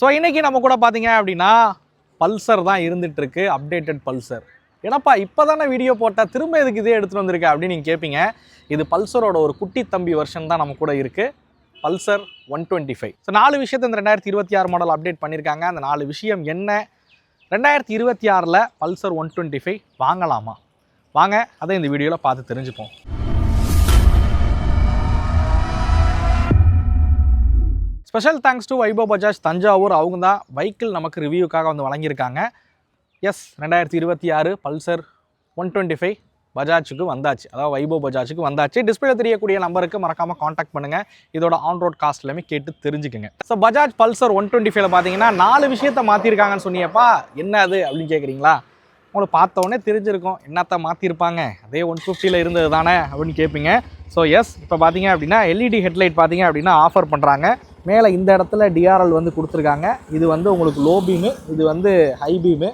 So இன்றைக்கி நம்ம கூட பார்த்தீங்க அப்படின்னா பல்சர் தான் இருந்துகிட்ருக்கு, அப்டேட்டட் பல்சர். ஏன்னாப்பா இப்போ தானே வீடியோ போட்டால் திரும்ப எதுக்கு இதே எடுத்துகிட்டு வந்திருக்க அப்படின்னு நீங்கள் கேட்பீங்க. இது பல்சரோட ஒரு குட்டி தம்பி வெர்ஷன் தான் நம்ம கூட இருக்குது, பல்சர் 125. ஸோ 4 விஷயத்தை இந்த 2026 மாடல் அப்டேட் பண்ணியிருக்காங்க. அந்த 4 விஷயம் என்ன, 2026 பல்சர் 125 வாங்கலாமா? வாங்க அதை இந்த வீடியோவில் பார்த்து தெரிஞ்சுப்போம். Special thanks to Vaibhav Bajaj Thanjavur. அவங்க தான் பைக்கில் நமக்கு ரிவ்யூக்காக வந்து வழங்கியிருக்காங்க. எஸ், 2026 பல்சர் 125 பஜாஜுக்கு வந்தாச்சு, அதாவது வைபவ் பஜாஜுக்கு வந்தாச்சு. டிஸ்பிளே தெரியக்கூடிய நம்பருக்கு மறக்காமல் காண்டாக்ட் பண்ணுங்கள். இதோட ஆன் ரோட் காஸ்ட் எல்லாமே கேட்டு தெரிஞ்சுக்குங்க. ஸோ பஜாஜ் பல்சர் 125 பார்த்தீங்கன்னா 4 விஷயத்தை மாற்றிருக்காங்கன்னு சொன்னீங்கப்பா, என்ன அது அப்படின்னு கேட்குறீங்களா? உங்களுக்கு பார்த்தோன்னே தெரிஞ்சிருக்கும் என்னத்த மாற்றிருப்பாங்க, அதே 150 இருந்தது தானே அப்படின்னு கேட்பீங்க. ஸோ எஸ், இப்போ பார்த்தீங்க அப்படின்னா எல்இடி ஹெட்லைட் பார்த்தீங்க அப்படின்னா ஆஃபர் பண்ணுறாங்க. மேலே இந்த இடத்துல டிஆர்எல் வந்து கொடுத்துருக்காங்க. இது வந்து உங்களுக்கு லோ பீமு, இது வந்து high beam.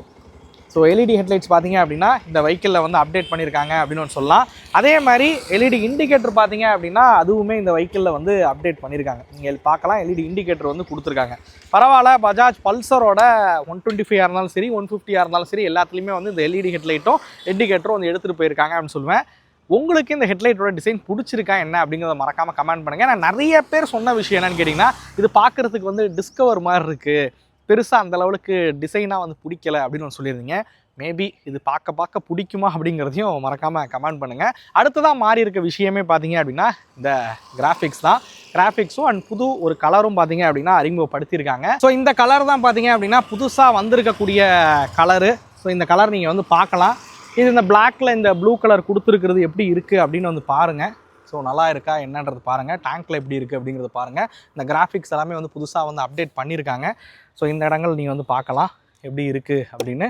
So LED headlights பார்த்தீங்க அப்படின்னா இந்த வெஹிக்கிளில் வந்து அப்டேட் பண்ணியிருக்காங்க அப்படின்னு சொல்லலாம். அதே மாதிரி எல்இடி இண்டிகேட்டர் பார்த்தீங்க அப்படின்னா அதுவுமே இந்த வெஹிக்கிளில் வந்து அப்டேட் பண்ணியிருக்காங்க. நீங்கள் பார்க்கலாம், எல்இடி இண்டிகேட்டர் வந்து கொடுத்துருக்காங்க. பரவாயில்ல, பஜாஜ் பல்சரோட 125 இருந்தாலும் சரி 150 இருந்தாலும் சரி எல்லாத்துலேயுமே வந்து இந்த எல்இடி ஹெட்லைட்டும் இண்டிகேட்டரும் வந்து எடுத்துகிட்டு போயிருக்காங்க அப்படின்னு சொல்லுவேன். உங்களுக்கு இந்த ஹெட்லைட்டோட டிசைன் பிடிச்சிருக்கா என்ன அப்படிங்கிறத மறக்காமல் கமெண்ட் பண்ணுங்கள். ஏன்னா நிறைய பேர் சொன்ன விஷயம் என்னென்னு கேட்டிங்கன்னா, இது பார்க்குறதுக்கு வந்து டிஸ்கவர் மாதிரி இருக்குது, பெருசாக அந்த லெவலுக்கு டிசைனாக வந்து பிடிக்கலை அப்படின்னு ஒன்று சொல்லியிருந்தீங்க. மேபி இது பார்க்க பிடிக்குமா அப்படிங்கிறதையும் மறக்காமல் கமெண்ட் பண்ணுங்கள். அடுத்ததாக மாறி இருக்க விஷயமே பார்த்தீங்க அப்படின்னா இந்த கிராஃபிக்ஸ் தான். கிராஃபிக்ஸும் அண்ட் புது ஒரு கலரும் பார்த்தீங்க அப்படின்னா அறிமுகப்படுத்தியிருக்காங்க. ஸோ இந்த கலர் தான் பார்த்தீங்க அப்படின்னா புதுசாக வந்திருக்கக்கூடிய கலரு. ஸோ இந்த கலர் நீங்கள் வந்து பார்க்கலாம். இது இந்த பிளாக்ல இந்த ப்ளூ கலர் கொடுத்துருக்கிறது எப்படி இருக்குது அப்படின்னு வந்து பாருங்கள். ஸோ நல்லா இருக்கா என்னன்றது பாருங்கள், டேங்க்கில் எப்படி இருக்குது அப்படிங்கிறது பாருங்கள். இந்த கிராஃபிக்ஸ் எல்லாமே வந்து புதுசாக வந்து அப்டேட் பண்ணியிருக்காங்க. ஸோ இந்த இடங்கள் நீங்கள் வந்து பார்க்கலாம் எப்படி இருக்குது அப்படின்னு.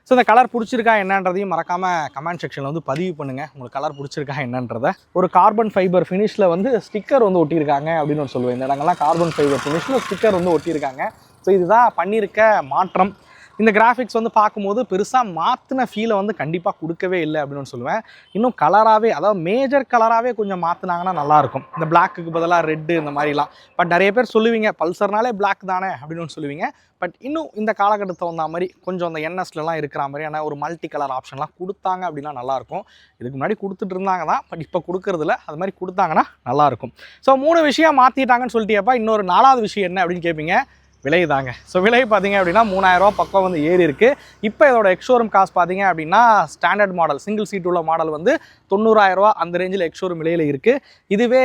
ஸோ இந்த கலர் பிடிச்சிருக்கா என்னன்றதையும் மறக்காமல் கமெண்ட் செக்ஷனில் வந்து பதிவு பண்ணுங்கள். உங்களுக்கு கலர் பிடிச்சிருக்கா என்னன்றதை. ஒரு கார்பன் ஃபைபர் ஃபினிஷில் வந்து ஸ்டிக்கர் வந்து ஒட்டியிருக்காங்க அப்படின்னு ஒரு சொல்லுவேன். இந்த இடங்கள்லாம் கார்பன் ஃபைபர் ஃபினிஷில் ஸ்டிக்கர் வந்து ஒட்டியிருக்காங்க. ஸோ இதுதான் பண்ணியிருக்க மாற்றம். இந்த கிராஃபிக்ஸ் வந்து பார்க்கும்போது பெருசாக மாற்றின ஃபீலை வந்து கண்டிப்பாக கொடுக்கவே இல்லை அப்படின்னு சொல்லுவேன். இன்னும் கலராகவே, அதாவது மேஜர் கலராகவே கொஞ்சம் மாற்றினாங்கன்னா நல்லாயிருக்கும். இந்த பிளாக்குக்கு பதிலாக ரெட்டு இந்த மாதிரிலாம். பட் நிறைய பேர் சொல்லுவீங்க பல்சர்னாலே பிளாக் தானே அப்படின்னு சொல்லுவீங்க. பட் இன்னும் இந்த காலகட்டத்தை வந்த மாதிரி கொஞ்சம் அந்த என்எஸ்லலாம் இருக்கிற மாதிரியான ஒரு மல்டி கலர் ஆப்ஷன்லாம் கொடுத்தாங்க அப்படின்னா நல்லாயிருக்கும். இதுக்கு முன்னாடி கொடுத்துட்டு இருந்தாங்க தான், பட் இப்போ கொடுக்குறதில்ல. அது மாதிரி கொடுத்தாங்கன்னா நல்லாயிருக்கும். ஸோ 3 விஷயம் மாற்றிட்டாங்கன்னு சொல்லிட்டியப்பா, இன்னொரு 4வது விஷயம் என்ன அப்படின்னு கேட்பீங்க. விலை தாங்க. ஸோ விலை பார்த்தீங்க அப்படின்னா 3000 ரூபா பக்கம் வந்து ஏறி இருக்குது. இப்போ இதோட எக்ஸ்ஷோரூம் காஸ்ட் பார்த்தீங்க அப்படின்னா ஸ்டாண்டர்ட் மாடல் சிங்கிள் சீட் உள்ள மாடல் வந்து 90000 ரூபா அந்த ரேஞ்சில் எக்ஸ்ஷோரூம் விலையில் இருக்குது. இதுவே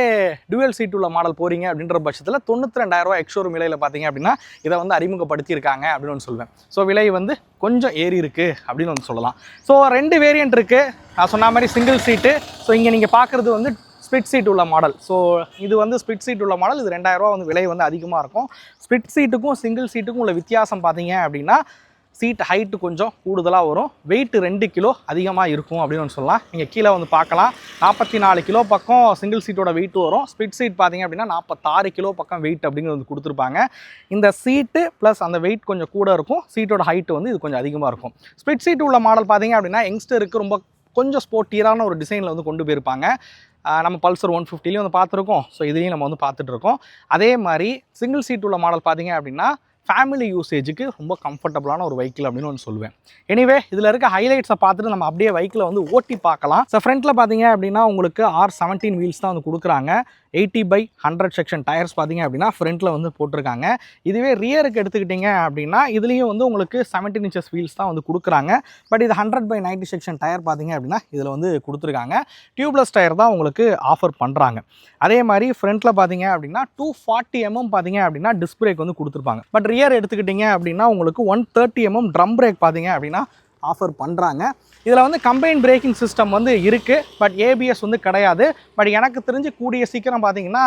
டுவல் சீட் உள்ள மாடல் போகிறீங்க அப்படின்ற பட்சத்தில் 92000 ரூபா எக்ஸ்ஷோரூம் விலையில் பார்த்தீங்க அப்படின்னா இதை வந்து அறிமுகப்படுத்தியிருக்காங்க அப்படின்னு சொல்லுவேன். ஸோ விலை வந்து கொஞ்சம் ஏறி இருக்குது அப்படின்னு வந்து சொல்லலாம். ஸோ 2 வேரியன்ட் இருக்குது. நான் சொன்ன மாதிரி சிங்கிள் சீட்டு. ஸோ இங்கே நீங்கள் பார்க்குறது வந்து ஸ்பிளிட் சீட் உள்ள மாடல். ஸோ இது வந்து ஸ்பிளிட் சீட் உள்ள மாடல். இது 2000 ரூபா வந்து விலை வந்து அதிகமாக இருக்கும். ஸ்பிளிட் சீட்டுக்கும் சிங்கிள் சீட்டுக்கும் உள்ள வித்தியாசம் பார்த்தீங்க அப்படின்னா சீட் ஹைட்டு கொஞ்சம் கூடுதலாக வரும், வெயிட் 2 கிலோ அதிகமாக இருக்கும் அப்படின்னு சொல்லலாம். நீங்கள் கீழே வந்து பார்க்கலாம், 44 கிலோ பக்கம் சிங்கிள் சீட்டோட வெயிட் வரும். ஸ்பிளிட் சீட் பார்த்தீங்க அப்படின்னா 46 கிலோ பக்கம் வெயிட் அப்படிங்கிறது வந்து கொடுத்துருப்பாங்க. இந்த சீட்டு ப்ளஸ் அந்த வெயிட் கொஞ்சம் கூட இருக்கும், சீட்டோட ஹைட்டு வந்து இது கொஞ்சம் அதிகமாக இருக்கும். ஸ்பிளிட் சீட் உள்ள மாடல் பார்த்தீங்க அப்படின்னா யங்ஸ்டருக்கு ரொம்ப கொஞ்சம் ஸ்போர்ட்டியரான ஒரு டிசைனில் வந்து கொண்டு போயிருப்பாங்க. நம்ம பல்சர் 150லேயும் வந்து பார்த்துருக்கோம். ஸோ இதுலேயும் நம்ம வந்து பார்த்துட்ருக்கோம். அதே மாதிரி சிங்கிள் சீட் உள்ள மாடல் பார்த்தீங்க அப்படின்னா ஃபேமிலி யூசேஜுக்கு ரொம்ப கம்ஃபர்டபுளான ஒரு வெஹிக்கிள் அப்படின்னு ஒன்று சொல்லுவேன். எனிவே இதில் இருக்க ஹைலைட்ஸை பார்த்துட்டு நம்ம அப்படியே வெஹிக்கிளை வந்து ஓட்டி பார்க்கலாம். ஸோ ஃப்ரண்ட்டில் பார்த்தீங்க அப்படின்னா உங்களுக்கு R17 வீல்ஸ் தான் வந்து கொடுக்குறாங்க. 80/100 செக்ஷன் டயர்ஸ் பார்த்தீங்க அப்படின்னா ஃப்ரண்ட்டில் வந்து போட்டிருக்காங்க. இதுவே ரியருக்கு எடுத்துக்கிட்டிங்க அப்படின்னா இதுலேயும் வந்து உங்களுக்கு 17 inches வீல்ஸ் தான் வந்து கொடுக்குறாங்க. பட் இது 100/90 செக்ஷன் டயர் பார்த்தீங்க அப்படின்னா இதில் வந்து கொடுத்துருக்காங்க. டியூப்லெஸ் டயர் தான் உங்களுக்கு ஆஃபர் பண்ணுறாங்க. அதே மாதிரி ஃப்ரண்ட்டில் பார்த்தீங்க அப்படின்னா 240 mm பார்த்தீங்க அப்படின்னா டிஸ்க் பிரேக் வந்து கொடுத்துருப்பாங்க. பட் ரியர் எடுத்துக்கிட்டிங்க அப்படின்னா உங்களுக்கு 130 mm ட்ரம் பிரேக் பார்த்தீங்க அப்படின்னா ஆஃபர் பண்ணுறாங்க. இதில் வந்து கம்பைன் பிரேக்கிங் சிஸ்டம் வந்து இருக்குது, பட் ஏபிஎஸ் வந்து கிடையாது. பட் எனக்கு தெரிஞ்சு கூடிய சீக்கிரம் பார்த்தீங்கன்னா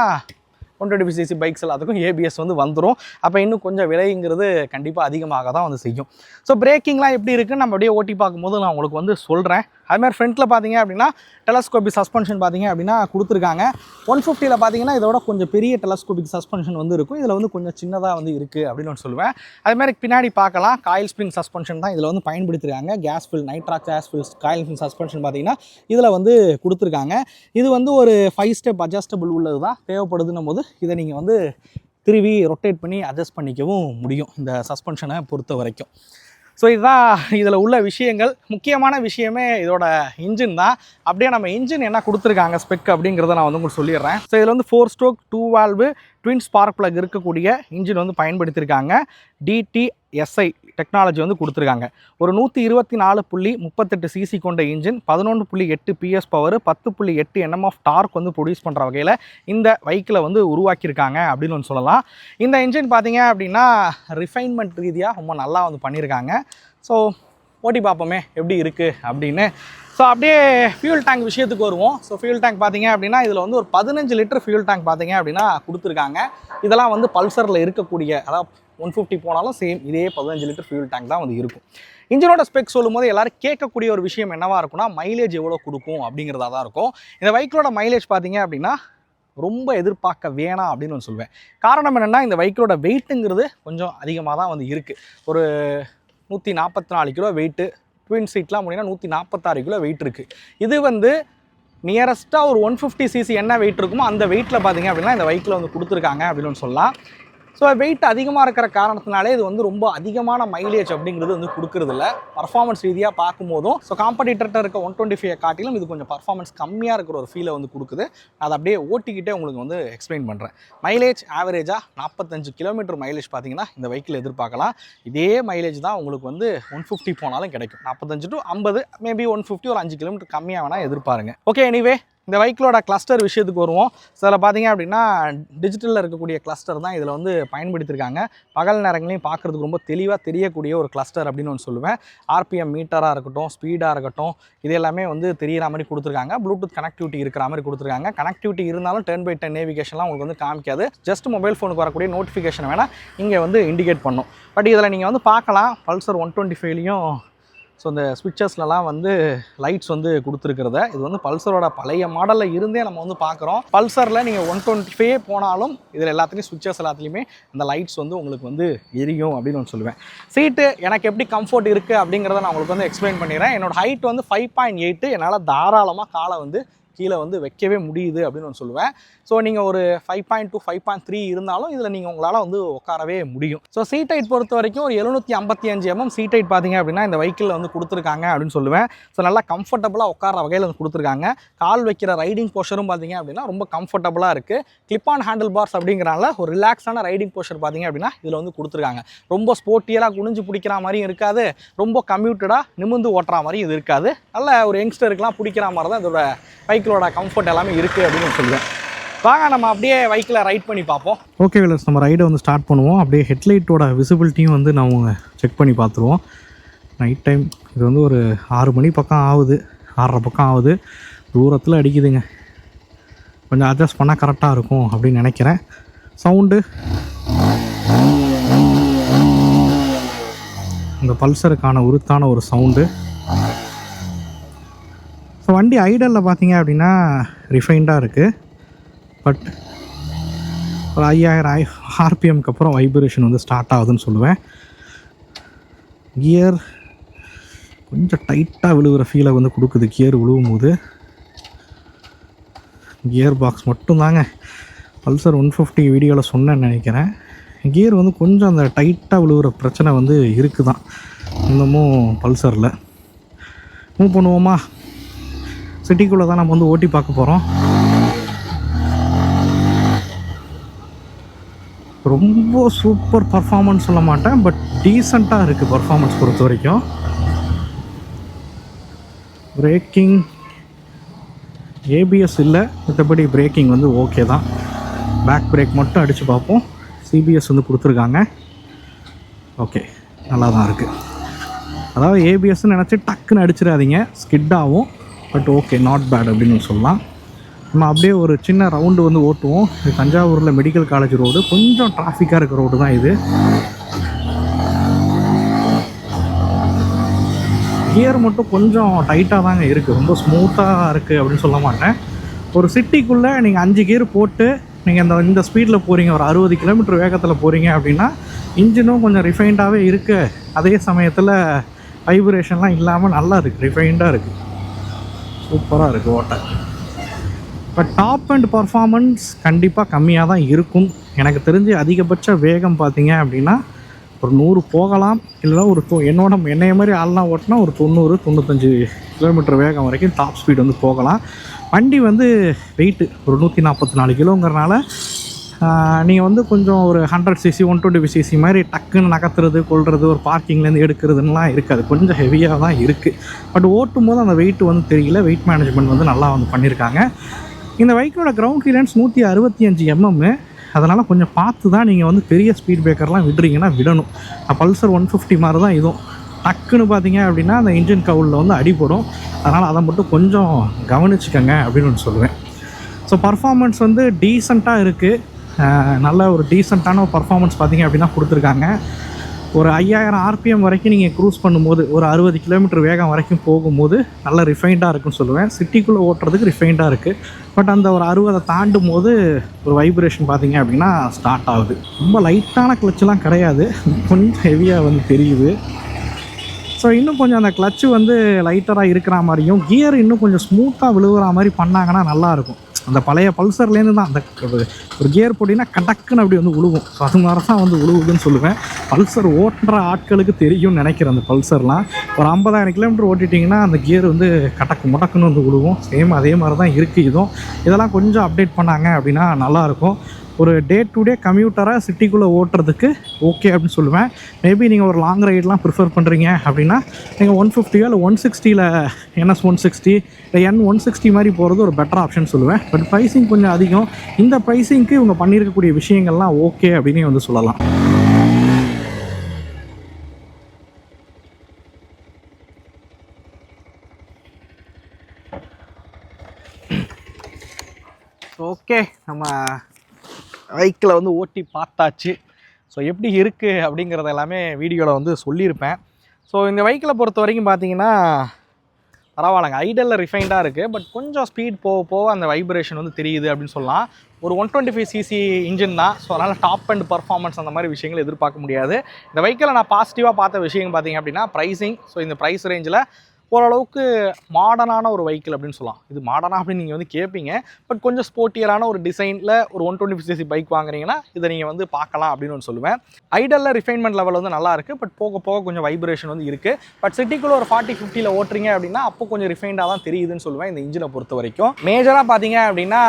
125cc பைக்ஸ் எல்லாத்துக்கும் ஏபிஎஸ் வந்து வந்துடும். அப்போ இன்னும் கொஞ்சம் விலைங்கிறது கண்டிப்பாக அதிகமாக தான் வந்து செய்யும். ஸோ பிரேக்கிங்லாம் எப்படி இருக்குன்னு நம்ம அப்படியே ஓட்டி பார்க்கும்போது நான் உங்களுக்கு வந்து சொல்கிறேன். அதுமாதிரி ஃப்ரண்ட்டில் பார்த்தீங்க அப்படின்னா டெலஸ்கோபிக் சஸ்பென்ஷன் பார்த்தீங்க அப்படின்னா கொடுத்துருக்காங்க. 150ல் பார்த்தீங்கன்னா இதோட கொஞ்சம் பெரிய டெலஸ்கோபிக் சஸ்பென்ஷன் வந்து இருக்கும். இதில் வந்து கொஞ்சம் சின்னதாக வந்து இருக்குது அப்படின்னு நான் சொல்லுவேன். அதுமாதிரி பின்னாடி பார்க்கலாம், காயில் ஸ்ப்ரிங் சஸ்பென்ஷன் தான் இதில் வந்து பயன்படுத்திருக்காங்க. Gas fill nitrox gas fill coil spring suspension பார்த்தீங்கன்னா இதில் வந்து கொடுத்துருக்காங்க. இது வந்து ஒரு 5 ஸ்டெப் அட்ஜஸ்டபிள் உள்ளது தான் தேவைப்படுதுன்னும் போது இதை நீங்கள் வந்து திருவி ரொட்டேட் பண்ணி அட்ஜஸ்ட் பண்ணிக்கவும் முடியும் இந்த சஸ்பென்ஷனை பொறுத்த வரைக்கும். ஸோ இதுதான் இதில் உள்ள விஷயங்கள். முக்கியமான விஷயமே இதோட இன்ஜின் தான். அப்படியே நம்ம இன்ஜின் என்ன கொடுத்துருக்காங்க ஸ்பெக் அப்படிங்கிறத நான் வந்து உங்களுக்கு சொல்லிடுறேன். ஸோ இதில் வந்து 4 stroke 2 valve twin spark plug இருக்கக்கூடிய இன்ஜின் வந்து பயன்படுத்தியிருக்காங்க. DTSI டெக்னாலஜி வந்து கொடுத்துருக்காங்க. ஒரு 124.38 சிசி கொண்ட engine, 11.8 PS power, 10.8 Nm of torque வந்து ப்ரொடியூஸ் பண்ணுற வகையில் இந்த வெஹிக்கிளை வந்து உருவாக்கியிருக்காங்க அப்படின்னு வந்து சொல்லலாம். இந்த இன்ஜின் பார்த்தீங்க அப்படின்னா ரிஃபைன்மெண்ட் ரீதியாக ரொம்ப நல்லா வந்து பண்ணியிருக்காங்க. ஸோ ஓட்டி பார்ப்போமே எப்படி இருக்குது அப்படின்னு. ஸோ அப்படியே ஃபியூல் டேங்க் விஷயத்துக்கு வருவோம். ஸோ ஃபியூல் டேங்க் பார்த்தீங்க அப்படின்னா இதில் வந்து ஒரு 15 லிட்டர் ஃபியூல் டேங்க் பார்த்தீங்க அப்படின்னா கொடுத்துருக்காங்க. இதெல்லாம் வந்து பல்சரில் இருக்கக்கூடிய, அதாவது 150 போனாலும் சேம் இதே 15 லிட்டர் ஃபியூல் டேங்க் தான் வந்து இருக்கும். இன்ஜினோட ஸ்பெக் சொல்லும் போது எல்லாரும் கேட்கக்கூடிய ஒரு விஷயம் என்னவாக இருக்குன்னா மைலேஜ் எவ்வளோ கொடுக்கும் அப்படிங்கிறதா தான் இருக்கும். இந்த வெஹிக்கிளோட மைலேஜ் பார்த்தீங்க அப்படின்னா ரொம்ப எதிர்பார்க்க வேணாம் அப்படின்னு நான் சொல்வேன். காரணம் என்னென்னா இந்த வெஹிக்கிளோட வெயிட்டுங்கிறது கொஞ்சம் அதிகமாக தான் வந்து இருக்குது. ஒரு 144 கிலோ வெயிட்டு, ட்வின் சீட்லாம் முடியும்னா 146 கிலோ வெயிட் இருக்குது. இது வந்து நியரஸ்ட்டாக ஒரு 150 சிசி என்ன வெயிட் இருக்குமோ அந்த வெயிட்டில் பார்த்தீங்க அப்படின்னா இந்த வெஹிக்கிளை வந்து கொடுத்துருக்காங்க அப்படின்னு சொல்லலாம். ஸோ வெயிட் அதிகமாக இருக்கிற காரணத்தினாலே இது வந்து ரொம்ப அதிகமான மைலேஜ் அப்படிங்கிறது வந்து கொடுக்குறதில்ல. பர்ஃபார்மன்ஸ் ரீதியாக பார்க்கும்போதும் ஸோ காம்படிட்டர்கிட்ட இருக்க 125 காட்டிலும் இது கொஞ்சம் பர்ஃபார்மன்ஸ் கம்மியாக இருக்கிற ஒரு ஃபீலை வந்து கொடுக்குது. அதை அப்படியே ஓட்டிக்கிட்டே உங்களுக்கு வந்து எக்ஸ்பிளைன் பண்ணுறேன். மைலேஜ் ஆவரேஜாக 45 கிலோமீட்டர் மைலேஜ் பார்த்தீங்கன்னா இந்த வெஹிக்கிள் எதிர்பார்க்கலாம். இதே மைலேஜ் தான் உங்களுக்கு வந்து 150 போனாலும் கிடைக்கும். 45 to 50, மேபி 150 ஒரு 5 கிலோமீட்டர் கம்மியாக வேணால் எதிர்பாருங்க. ஓகே, எனிவே இந்த வெஹிக்கிளோட கிளஸ்டர் விஷயத்துக்கு வருவோம். ஸோ அதில் பார்த்தீங்க அப்படின்னா டிஜிட்டலில் இருக்கக்கூடிய கிளஸ்டர் தான் இதில் வந்து பயன்படுத்தியிருக்காங்க. பகல் நேரங்களையும் பார்க்குறதுக்கு ரொம்ப தெளிவாக தெரியக்கூடிய ஒரு கிளஸ்டர் அப்படின்னு ஒன்று சொல்லுவேன். RPM மீட்டராக இருக்கட்டும், ஸ்பீடாக இருக்கட்டும், இது எல்லாமே வந்து தெரிகிற மாதிரி கொடுத்துருக்காங்க. ப்ளூடூத் கனெக்டிவிட்டி இருக்கிற மாதிரி கொடுத்துருக்காங்க. கனெக்டிவிட்டி இருந்தாலும் 10x10 நேவிகேஷன்லாம் உங்களுக்கு வந்து காமிக்காது. ஜஸ்ட் மொபைல் ஃபோனுக்கு வரக்கூடிய நோட்டிஃபிகேஷன் வேணால் இங்கே வந்து இண்டிகேட் பண்ணும். பட் இதில் நீங்கள் வந்து பார்க்கலாம் பல்சர் 125லையும் ஸோ இந்த ஸ்விட்சஸ்லலாம் வந்து லைட்ஸ் வந்து கொடுத்துருக்கிறத, இது வந்து பல்சரோட பழைய மாடலில் இருந்தே நம்ம வந்து பார்க்குறோம். பல்சரில் நீங்கள் 125 போனாலும் இதில் எல்லாத்துலேயும் ஸ்விட்சஸ் எல்லாத்துலேயுமே அந்த லைட்ஸ் வந்து உங்களுக்கு வந்து எரியும் அப்படின்னு நான் சொல்லுவேன். சீட்டு எனக்கு எப்படி கம்ஃபர்ட் இருக்குது அப்படிங்கிறத நான் உங்களுக்கு வந்து எக்ஸ்பிளைன் பண்ணிடுறேன். என்னோட ஹைட் வந்து 5.8. என்னால் தாராளமாக காலை வந்து கீழே வந்து வைக்கவே முடியுது அப்படின்னு நான் சொல்லுவேன். ஸோ நீங்கள் ஒரு 5.2 5.3 இருந்தாலும் இதில் நீங்கள் உங்களால் வந்து உட்காரவே முடியும். ஸோ சீட் ஹைட் பொறுத்த வரைக்கும் ஒரு 755 mm சீட் ஹைட் பார்த்தீங்க அப்படின்னா இந்த வெஹிக்கிளில் வந்து கொடுத்துருக்காங்க அப்படின்னு சொல்லுவேன். ஸோ நல்லா கம்ஃபர்டபுளாக உட்கார வகையில் வந்து கொடுத்துருக்காங்க. கால் வைக்கிற ரைடிங் போஸ்டரும் பார்த்தீங்க அப்படின்னா ரொம்ப கம்ஃபர்டபுளாக இருக்குது. கிளிப் ஆன் ஹேண்டில் பார்ஸ் அப்படிங்கிறனால ஒரு ரிலாக்ஸான ரைடிங் போஸ்டர் பார்த்தீங்க அப்படின்னா இதில் வந்து கொடுத்துருக்காங்க. ரொம்ப ஸ்போர்ட்டியலாக குனிஞ்சு பிடிக்கிற மாதிரியும் இருக்காது, ரொம்ப கம்யூட்டடாக நிமிந்து ஓட்டுற மாதிரியும் இது இருக்காது. நல்ல ஒரு யங்ஸ்டருக்குலாம் பிடிக்கிற மாதிரி தான் இதோட வெஹிக்கிளோட கம்ஃபர்ட் எல்லாமே இருக்குது அப்படின்னு சொல்லுவேன். வாங்க நம்ம அப்படியே வெஹிக்கிளை ரைட் பண்ணி பார்ப்போம். ஓகே விலர்ஸ், நம்ம ரைடை வந்து ஸ்டார்ட் பண்ணுவோம். அப்படியே ஹெட்லைட்டோட விசிபிலிட்டியும் வந்து நம்ம செக் பண்ணி பார்த்துருவோம். நைட் டைம் இது வந்து ஒரு 6 மணி பக்கம் ஆகுது, 6:30 பக்கம் ஆகுது. தூரத்தில் அடிக்குதுங்க. கொஞ்சம் அட்ஜஸ்ட் பண்ணால் கரெக்டாக இருக்கும் அப்படின்னு நினைக்கிறேன். சவுண்டு இந்த பல்சருக்கான உருத்தான ஒரு சவுண்டு. ஸோ வண்டி ஐடலில் பார்த்தீங்க அப்படின்னா ரிஃபைண்டாக இருக்குது. பட் ஒரு 5000 RPMக்கு அப்புறம் வைப்ரேஷன் வந்து ஸ்டார்ட் ஆகுதுன்னு சொல்லுவேன். கியர் கொஞ்சம் டைட்டாக விழுகிற ஃபீலை வந்து கொடுக்குது கியர் விழுவும் போது. கியர் பாக்ஸ் மட்டும்தாங்க பல்சர் 150 வீடியோவில் சொன்னேன்னு நினைக்கிறேன். கியர் வந்து கொஞ்சம் அந்த டைட்டாக விழுகிற பிரச்சனை வந்து இருக்குது தான் இன்னமும் பல்சரில். மூவ் பண்ணுவோமா? சிட்டிக்குள்ளே தான் நம்ம வந்து ஓட்டி பார்க்க போகிறோம். ரொம்ப சூப்பர் பர்ஃபார்மன்ஸ் சொல்ல மாட்டேன், பட் டீசெண்டாக இருக்குது பர்ஃபார்மன்ஸ் பொறுத்த வரைக்கும். பிரேக்கிங் ABS இல்லை, மற்றபடி பிரேக்கிங் வந்து ஓகே தான். பேக் பிரேக் மட்டும் அடித்து பார்ப்போம். CBS வந்து கொடுத்துருக்காங்க. ஓகே, நல்லா தான் இருக்குது. அதாவது ABSன்னு நினச்சி டக்குன்னு அடிச்சிடாதீங்க, ஸ்கிட் ஆகும். பட் ஓகே, நாட் பேட் அப்படின்னு சொல்லலாம். நம்ம அப்படியே ஒரு சின்ன ரவுண்டு வந்து ஓட்டுவோம். இது தஞ்சாவூரில் மெடிக்கல் காலேஜ் ரோடு, கொஞ்சம் டிராஃபிக்காக இருக்கிற ரோடு தான் இது. கியர் மட்டும் கொஞ்சம் டைட்டாக தாங்க இருக்குது, ரொம்ப ஸ்மூத்தாக இருக்குது அப்படின்னு சொல்ல மாட்டேன். ஒரு சிட்டிக்குள்ளே நீங்கள் 5 கியர் போட்டு நீங்கள் இந்த ஸ்பீடில் போகிறீங்க, ஒரு 60 கிலோமீட்டர் வேகத்தில் போகிறீங்க அப்படின்னா இன்ஜினும் கொஞ்சம் ரிஃபைண்டாகவே இருக்குது. அதே சமயத்தில் வைப்ரேஷன்லாம் இல்லாமல் நல்லா இருக்குது, ரிஃபைண்டாக இருக்குது, சூப்பராக இருக்குது ஓட்ட. பட் டாப் அண்ட் பர்ஃபார்மன்ஸ் கண்டிப்பாக கம்மியாக தான் இருக்கும். எனக்கு தெரிஞ்சு அதிகபட்ச வேகம் பார்த்தீங்க அப்படின்னா ஒரு 100 போகலாம். இல்லை ஒரு என்னைய மாதிரி ஆள்லாம் ஓட்டினா ஒரு 90-95 கிலோமீட்டர் வேகம் வரைக்கும் டாப் ஸ்பீட் வந்து போகலாம். வண்டி வந்து வெயிட்டு ஒரு 144 கிலோங்கிறனால நீங்கள் வந்து கொஞ்சம் ஒரு 100cc 125cc மாதிரி டக்குன்னு நகர்த்துறது கொள்வது ஒரு பார்க்கிங்லேருந்து எடுக்கிறதுலாம் இருக்காது. கொஞ்சம் ஹெவியாக தான் இருக்குது. பட் ஓட்டும் போது அந்த வெயிட் வந்து தெரியல. வெயிட் மேனேஜ்மெண்ட் வந்து நல்லா வந்து பண்ணியிருக்காங்க. இந்த பைக்கோட கிரவுண்ட் கிளியரன்ஸ் 165 mm. அதனால் கொஞ்சம் பார்த்து தான் நீங்கள் வந்து பெரிய ஸ்பீட் பிரேக்கர்லாம் விடுறீங்கன்னா விடணும். பல்சர் 150 மாதிரி தான் இதுவும். டக்குன்னு பார்த்தீங்க அப்படின்னா அந்த இன்ஜின் கவுலில் வந்து அடிபடும். அதனால் அதை மட்டும் கொஞ்சம் கவனிச்சுக்கோங்க அப்படின்னு ஒன்று சொல்லுவேன். ஸோ பர்ஃபார்மன்ஸ் வந்து டீசெண்டாக இருக்குது. நல்ல ஒரு டீசெண்டான ஒரு பர்ஃபார்மன்ஸ் பார்த்திங்க அப்படின்னா கொடுத்துருக்காங்க. ஒரு 5000 RPM வரைக்கும் நீங்கள் க்ரூஸ் பண்ணும்போது ஒரு 60 கிலோமீட்டர் வேகம் வரைக்கும் போகும்போது நல்ல ரிஃபைண்டாக இருக்குன்னு சொல்லுவேன். சிட்டிக்குள்ளே ஓட்டுறதுக்கு ரிஃபைண்டாக இருக்குது. பட் அந்த ஒரு 60 தாண்டும் போது ஒரு வைப்ரேஷன் பார்த்திங்க அப்படின்னா ஸ்டார்ட் ஆகுது. ரொம்ப லைட்டான கிளச்செலாம் கிடையாது, கொஞ்சம் ஹெவியாக வந்து தெரியுது. ஸோ இன்னும் கொஞ்சம் அந்த கிளச்சு வந்து லைட்டராக இருக்கிற மாதிரியும் கியர் இன்னும் கொஞ்சம் ஸ்மூத்தாக விழுகிற மாதிரி பண்ணாங்கன்னா நல்லாயிருக்கும். அந்த பழைய பல்சர்லேருந்து தான் அந்த ஒரு கியர் போட்டிங்கன்னா கடக்குன்னு அப்படி வந்து உழுவும். ஸோ அது மாதிரி தான் வந்து உழுவுதுன்னு சொல்லுவேன். பல்சர் ஓட்டுற ஆட்களுக்கு தெரியும்னு நினைக்கிறேன். அந்த பல்சர்லாம் ஒரு 50,000 கிலோமீட்டர் ஓட்டிட்டிங்கன்னா அந்த கியர் வந்து முடக்குன்னு வந்து உழுவும். சேம் அதே மாதிரி தான் இருக்குது இதுவும். இதெல்லாம் கொஞ்சம் அப்டேட் பண்ணாங்க அப்படின்னா நல்லாயிருக்கும். ஒரு டே டு டே கம்யூட்டராக சிட்டிக்குள்ளே ஓட்டுறதுக்கு ஓகே அப்படின்னு சொல்லுவேன். மேபி நீங்கள் ஒரு லாங் ரைடெலாம் ப்ரிஃபர் பண்ணுறீங்க அப்படின்னா நீங்கள் 150 இல்லை 160 NS 160 இல்லை N160 மாதிரி போகிறது ஒரு பெட்டர் ஆப்ஷன் சொல்லுவேன். பட் ப்ரைஸிங் கொஞ்சம் அதிகம். இந்த ப்ரைஸிங்க்கு இவங்க பண்ணியிருக்கக்கூடிய விஷயங்கள்லாம் ஓகே அப்படின்னு வந்து சொல்லலாம். ஓகே, நம்ம பைக்கில் வந்து ஓட்டி பார்த்தாச்சு. ஸோ எப்படி இருக்குது அப்படிங்கிறத எல்லாமே வீடியோவில் வந்து சொல்லியிருப்பேன். ஸோ இந்த பைக்கில் பொறுத்த வரைக்கும் பார்த்தீங்கன்னா பரவாயில்லைங்க, ஐடலில் ரிஃபைண்டாக இருக்குது. பட் கொஞ்சம் ஸ்பீட் போக போக அந்த வைப்ரேஷன் வந்து தெரியுது அப்படின்னு சொல்லலாம். ஒரு 125cc இன்ஜின் தான். ஸோ அதனால் டாப் அண்ட் பர்ஃபார்மன்ஸ் அந்த மாதிரி விஷயங்கள் எதிர்பார்க்க முடியாது. இந்த பைக்கில் நான் பாசிட்டிவாக பார்த்த விஷயம் பார்த்தீங்க அப்படின்னா ப்ரைஸிங். ஸோ இந்த ப்ரைஸ் ரேஞ்சில் ஓரளவுக்கு மாடர்னான ஒரு வெஹிக்கிள் அப்படின்னு சொல்லலாம். இது மாடர்னா அப்படின்னு நீங்கள் வந்து கேட்பீங்க. பட் கொஞ்சம் ஸ்போர்ட்டியரான ஒரு டிசைனில் ஒரு 125cc பைக் வாங்குறீங்கன்னா இதை நீங்கள் வந்து பார்க்கலாம் அப்படின்னு ஒன்று சொல்லுவேன். ஐடலில் ரிஃபைன்மெண்ட் லெவல் வந்து நல்லா இருக்குது. பட் போக போக கொஞ்சம் வைப்ரேஷன் வந்து இருக்குது. பட் சிட்டிக்குள்ளே ஒரு 40-50 ஓட்டுறீங்க அப்படின்னா அப்போ கொஞ்சம் ரிஃபைண்டாக தான் தெரியுதுன்னு சொல்லுவேன் இந்த இன்ஜினை பொறுத்த வரைக்கும். மேஜராக பார்த்தீங்க அப்படின்னா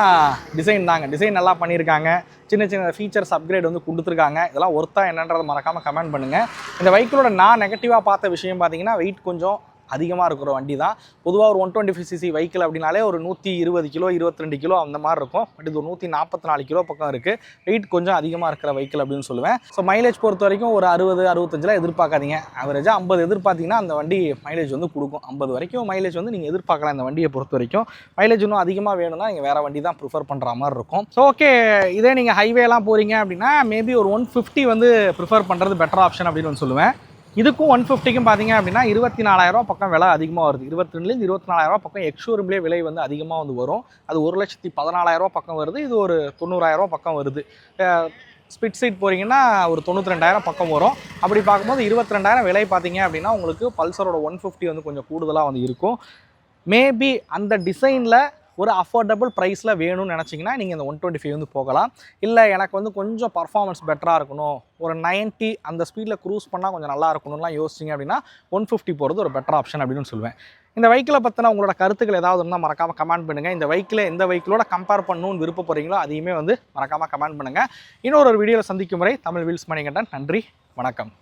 டிசைன் தாங்க. டிசைன் நல்லா பண்ணியிருக்காங்க. சின்ன சின்ன ஃபீச்சர்ஸ் அப்கிரேட் வந்து கொடுத்துருக்காங்க. இதெல்லாம் ஒர்த்தா என்னன்றதை மறக்காமல் கமெண்ட் பண்ணுங்கள். இந்த பைக்கிலோட நான் நெகட்டிவாக பார்த்த விஷயம் பார்த்தீங்கன்னா வெயிட் கொஞ்சம் அதிகமாக இருக்கிற வண்டி தான். பொதுவாக ஒரு 125cc வெஹிக்கிள் அப்படின்னாலே ஒரு 120 கிலோ 22 கிலோ அந்த மாதிரி இருக்கும். பட் இது ஒரு 144 கிலோ பக்கம் இருக்குது. வெயிட் கொஞ்சம் அதிகமாக இருக்கிற வெஹிக்கிள் அப்படின்னு சொல்லுவேன். ஸோ மைலேஜ் பொறுத்த வரைக்கும் ஒரு 60-65 எதிர்பார்க்காதீங்க. ஆவரேஜாக 50 எதிர்பார்த்தீங்கன்னா அந்த வண்டி மைலேஜ் வந்து கொடுக்கும். 50 வரைக்கும் மைலேஜ் வந்து நீங்கள் எதிர்பார்க்கலாம் இந்த வண்டியை பொறுத்த வரைக்கும். மைலேஜ் இன்னும் அதிகமாக வேணும்னா நீங்கள் வேறு வண்டி தான் ப்ரிஃபர் பண்ணுற மாதிரி இருக்கும். ஸோ ஓகே, இதே நீங்கள் ஹைவேலாம் போகிறீங்க அப்படின்னா மேபி ஒரு 150 வந்து ப்ரிஃபர் பண்ணுறது பெட்டர் ஆப்ஷன் அப்படின்னு வந்து சொல்லுவேன். இதுக்கும் 150க்கும் பார்த்தீங்க அப்படின்னா 24,000 பக்கம் விலை அதிகமாக வருது. 22,000 24,000 பக்கம் எக்ஸ்ஷோரூம்லேயே விலை வந்து அதிகமாக வந்து வரும். அது 1,14,000 பக்கம் வருது. இது ஒரு 90,000 பக்கம் வருது. ஸ்பிட் சீட் போகிறீங்கன்னா ஒரு 92,000 பக்கம் வரும். அப்படி பார்க்கும்போது 22,000 விலை பார்த்தீங்க அப்படின்னா உங்களுக்கு பல்சரோட 150 வந்து கொஞ்சம் கூடுதலாக வந்து இருக்கும். மேபி அந்த டிசைனில் ஒரு அஃபோர்டபுள் ப்ரைஸில் வேணும்னு நினச்சிங்கன்னா நீங்கள் இந்த 125 வந்து போகலாம். இல்லை எனக்கு வந்து கொஞ்சம் பர்ஃபார்மன்ஸ் பெட்டராக இருக்கணும், ஒரு 90 அந்த ஸ்பீடில் க்ரூஸ் பண்ணால் கொஞ்சம் நல்லா இருக்கணும்லாம் யோசிச்சிங்க அப்படின்னா 150 போகிறது ஒரு பெட்டர் ஆப்ஷன் அப்படின்னு சொல்லுவேன். இந்த வெஹிக்கிளை பற்றின உங்களோட கருத்துக்கள் ஏதாவது இருந்தால் மறக்காமல் கமெண்ட் பண்ணுங்கள். இந்த வெஹிக்கிளை எந்த வெஹிக்கிளோட கம்பேர் பண்ணணும்னு விருப்பப்படுறீங்களோ அதையுமே வந்து மறக்காமல் கமெண்ட் பண்ணுங்கள். இன்னொரு வீடியோவில் சந்திக்கும் வரை தமிழ் வீல்ஸ் மணிகண்டன். நன்றி, வணக்கம்.